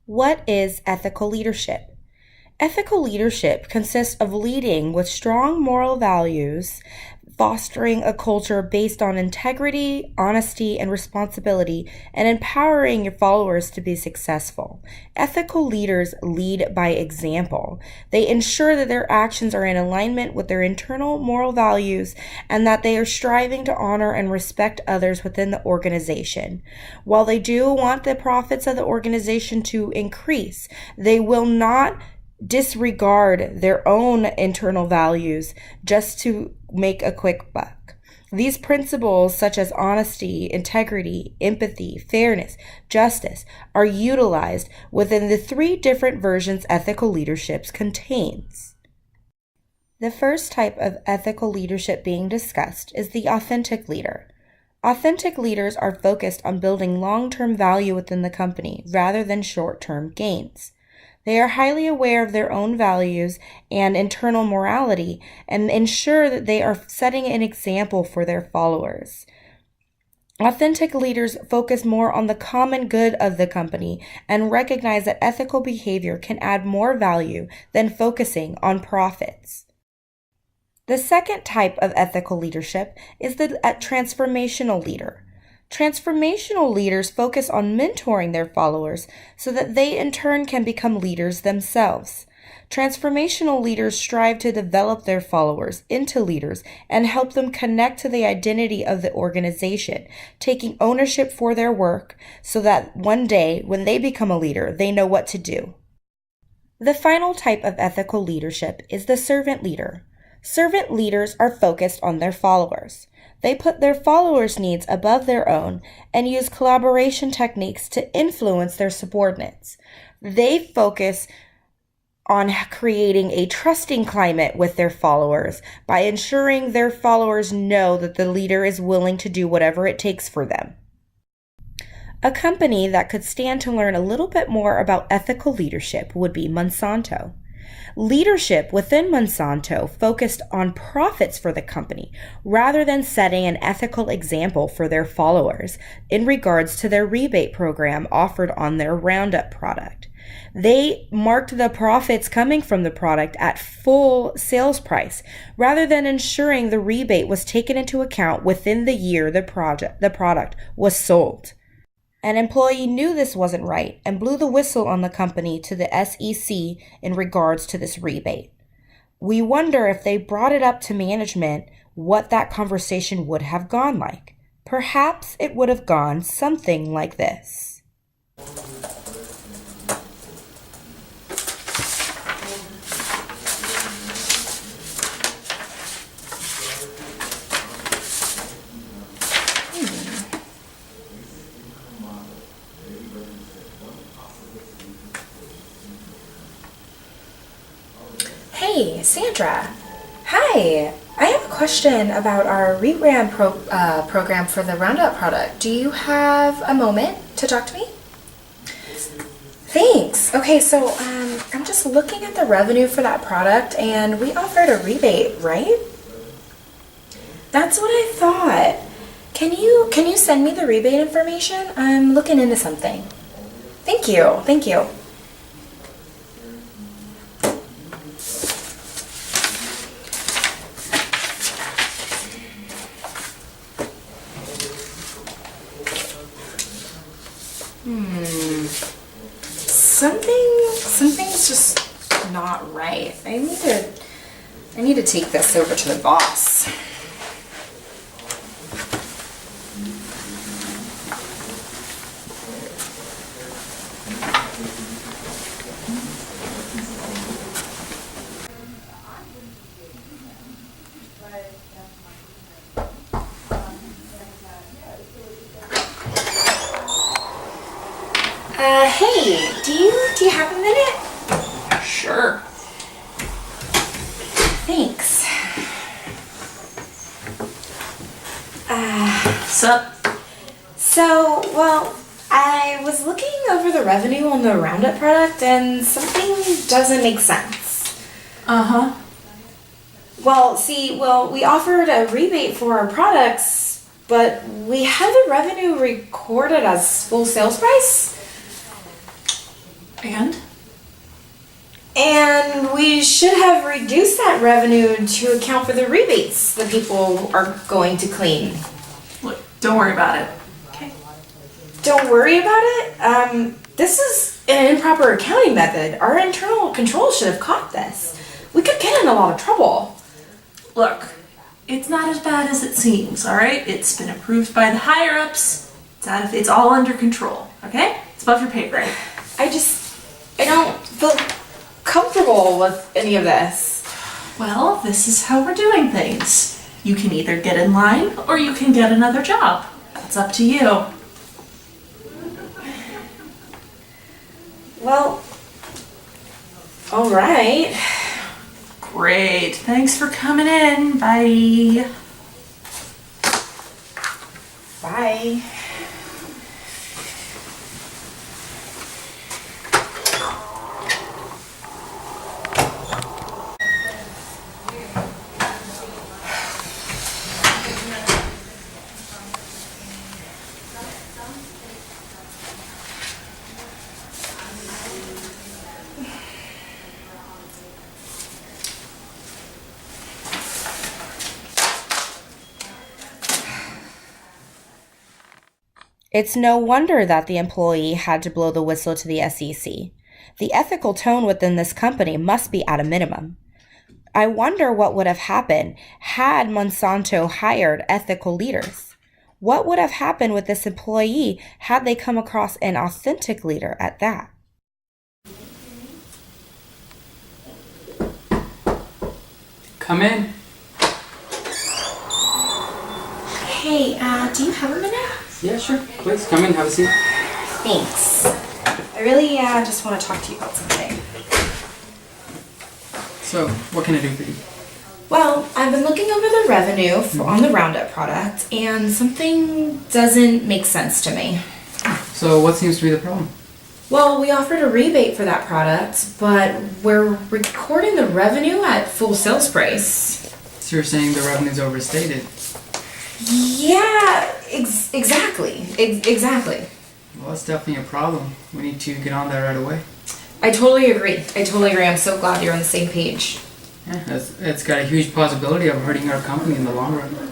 What is ethical leadership? Ethical leadership consists of leading with strong moral values, fostering a culture based on integrity, honesty, and responsibility, and empowering your followers to be successful. Ethical leaders lead by example. They ensure that their actions are in alignment with their internal moral values and that they are striving to honor and respect others within the organization. While they do want the profits of the organization to increase, they will not disregard their own internal values just to make a quick buck. These principles, such as honesty, integrity, empathy, fairness, justice, are utilized within the three different versions ethical leadership contains. The first type of ethical leadership being discussed is the authentic leader. Authentic leaders are focused on building long-term value within the company rather than short-term gains. They are highly aware of their own values and internal morality and ensure that they are setting an example for their followers. Authentic leaders focus more on the common good of the company and recognize that ethical behavior can add more value than focusing on profits. The second type of ethical leadership is the transformational leader. Transformational leaders focus on mentoring their followers so that they in turn can become leaders themselves. Transformational leaders strive to develop their followers into leaders and help them connect to the identity of the organization, taking ownership for their work so that one day when they become a leader, they know what to do. The final type of ethical leadership is the servant leader. Servant leaders are focused on their followers. They put their followers' needs above their own and use collaboration techniques to influence their subordinates. They focus on creating a trusting climate with their followers by ensuring their followers know that the leader is willing to do whatever it takes for them. A company that could stand to learn a little bit more about ethical leadership would be Monsanto. Leadership within Monsanto focused on profits for the company rather than setting an ethical example for their followers in regards to their rebate program offered on their Roundup product. They marked the profits coming from the product at full sales price rather than ensuring the rebate was taken into account within the year the product was sold. An employee knew this wasn't right and blew the whistle on the company to the SEC in regards to this rebate. We wonder if they brought it up to management, what that conversation would have gone like. Perhaps it would have gone something like this. Hey, Sandra. Hi. I have a question about our rebrand program for the Roundup product. Do you have a moment to talk to me? Thanks. Okay, so I'm just looking at the revenue for that product, and we offered a rebate, right? That's what I thought. Can you send me the rebate information? I'm looking into something. Thank you. Thank you. Something's just not right. I need to take this over to the boss. Hey, do you have a minute? Sure. Thanks. Sup? Well, I was looking over the revenue on the Roundup product and something doesn't make sense. Uh-huh. Well, we offered a rebate for our products, but we had the revenue recorded as full sales price. And? And we should have reduced that revenue to account for the rebates the people are going to claim. Look, don't worry about it. Okay. Don't worry about it. This is an improper accounting method. Our internal control should have caught this. We could get in a lot of trouble. Look, it's not as bad as it seems, alright? It's been approved by the higher-ups. It's all under control, okay? It's above your pay grade. I don't feel comfortable with any of this. Well, this is how we're doing things. You can either get in line or you can get another job. That's up to you. Well, all right. Great. Thanks for coming in. Bye. Bye. It's no wonder that the employee had to blow the whistle to the SEC. The ethical tone within this company must be at a minimum. I wonder what would have happened had Monsanto hired ethical leaders. What would have happened with this employee had they come across an authentic leader at that? Come in. Hey, do you have a minute? Yeah, sure. Please come in, have a seat. Thanks. I really just want to talk to you about something. So, what can I do for you? Well, I've been looking over the revenue on the Roundup product, and something doesn't make sense to me. So, what seems to be the problem? Well, we offered a rebate for that product, but we're recording the revenue at full sales price. So you're saying the revenue's overstated? Yeah, exactly. Exactly. Well, that's definitely a problem. We need to get on that right away. I totally agree. I'm so glad you're on the same page. Yeah, it's got a huge possibility of hurting our company in the long run.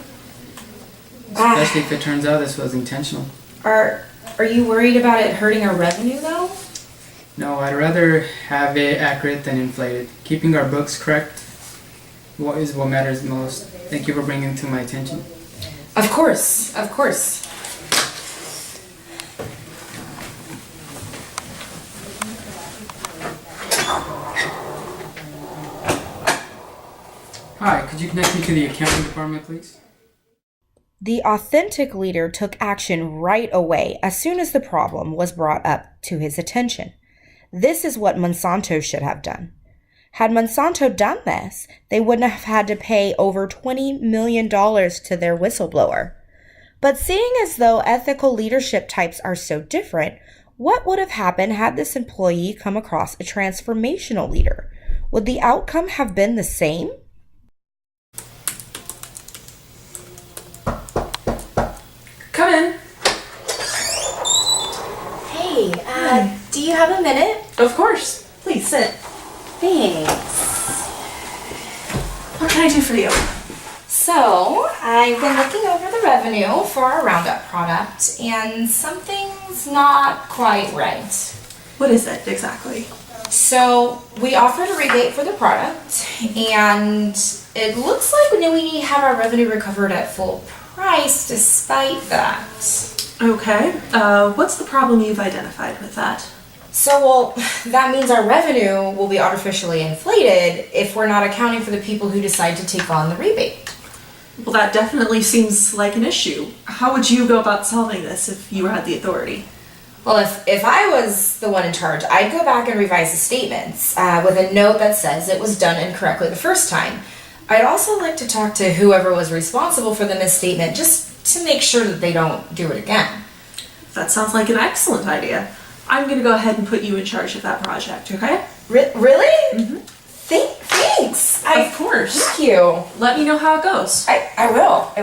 Especially if it turns out this was intentional. Are you worried about it hurting our revenue, though? No, I'd rather have it accurate than inflated. Keeping our books correct is what matters most. Thank you for bringing it to my attention. Of course. Hi, could you connect me to the accounting department, please? The authentic leader took action right away as soon as the problem was brought up to his attention. This is what Monsanto should have done. Had Monsanto done this, they wouldn't have had to pay over $20 million to their whistleblower. But seeing as though ethical leadership types are so different, what would have happened had this employee come across a transformational leader? Would the outcome have been the same? Come in. Hey, do you have a minute? Of course. Please sit. Thanks. What can I do for you? So, I've been looking over the revenue for our Roundup product, and something's not quite right. What is it exactly? So, we offered a rebate for the product, and it looks like we have our revenue recovered at full price despite that. Okay. What's the problem you've identified with that? So, well, that means our revenue will be artificially inflated if we're not accounting for the people who decide to take on the rebate. Well, that definitely seems like an issue. How would you go about solving this if you had the authority? Well, if I was the one in charge, I'd go back and revise the statements with a note that says it was done incorrectly the first time. I'd also like to talk to whoever was responsible for the misstatement just to make sure that they don't do it again. That sounds like an excellent idea. I'm going to go ahead and put you in charge of that project, okay? Really? Mm-hmm. Thanks. Of course. Thank you. Let me know how it goes. I will.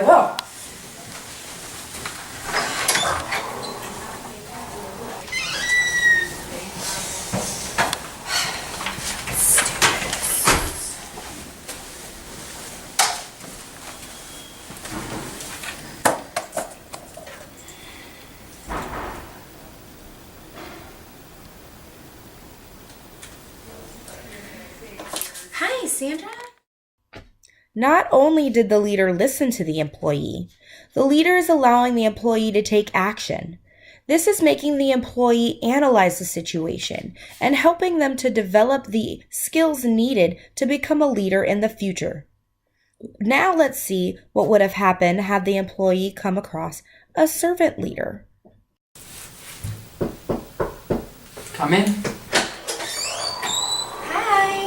Sandra. Not only did the leader listen to the employee, the leader is allowing the employee to take action. This is making the employee analyze the situation and helping them to develop the skills needed to become a leader in the future. Now let's see what would have happened had the employee come across a servant leader. Come in. Hi.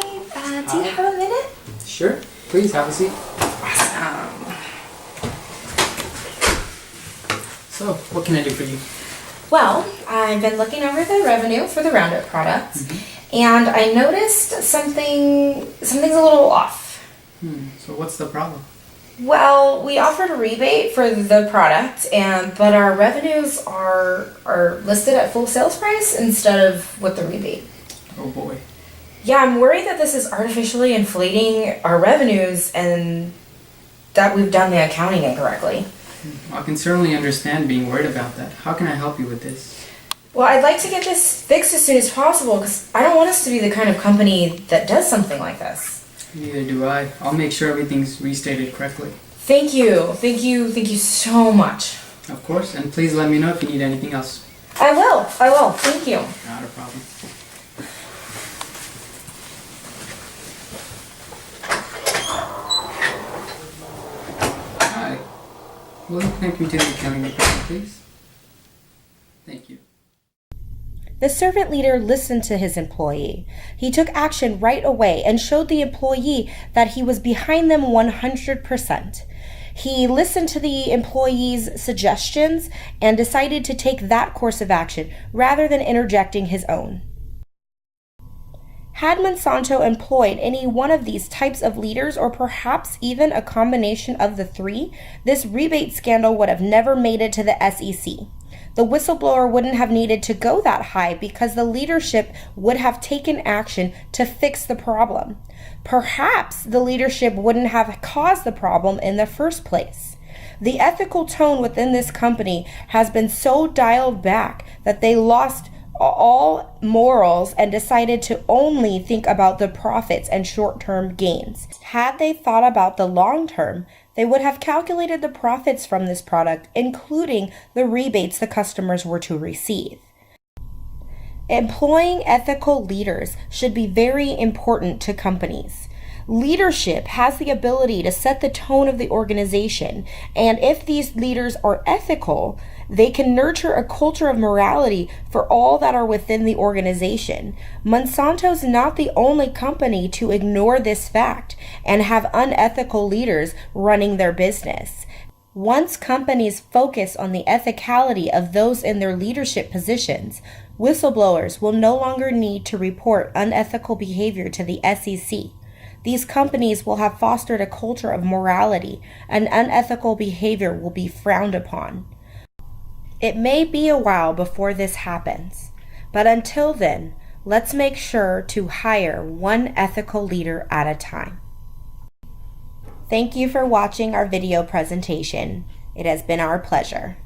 Do you have a minute? Sure. Please have a seat. Awesome. So, what can I do for you? Well, I've been looking over the revenue for the Roundup products, and I noticed something's a little off. So what's the problem? Well, we offered a rebate for the product, but our revenues are listed at full sales price instead of with the rebate. Oh boy. Yeah, I'm worried that this is artificially inflating our revenues and that we've done the accounting incorrectly. I can certainly understand being worried about that. How can I help you with this? Well, I'd like to get this fixed as soon as possible because I don't want us to be the kind of company that does something like this. Neither do I. I'll make sure everything's restated correctly. Thank you. Thank you so much. Of course, and please let me know if you need anything else. I will. Thank you. Not a problem. Hi. Will you connect me to the accounting department, please? Thank you. The servant leader listened to his employee. He took action right away and showed the employee that he was behind them 100%. He listened to the employee's suggestions and decided to take that course of action rather than interjecting his own. Had Monsanto employed any one of these types of leaders, or perhaps even a combination of the three, this rebate scandal would have never made it to the SEC. The whistleblower wouldn't have needed to go that high because the leadership would have taken action to fix the problem. Perhaps the leadership wouldn't have caused the problem in the first place. The ethical tone within this company has been so dialed back that they lost all morals and decided to only think about the profits and short-term gains. Had they thought about the long term, they would have calculated the profits from this product, including the rebates the customers were to receive. Employing ethical leaders should be very important to companies. Leadership has the ability to set the tone of the organization, and if these leaders are ethical, they can nurture a culture of morality for all that are within the organization. Monsanto's not the only company to ignore this fact and have unethical leaders running their business. Once companies focus on the ethicality of those in their leadership positions, whistleblowers will no longer need to report unethical behavior to the SEC. These companies will have fostered a culture of morality, and unethical behavior will be frowned upon. It may be a while before this happens, but until then, let's make sure to hire one ethical leader at a time. Thank you for watching our video presentation. It has been our pleasure.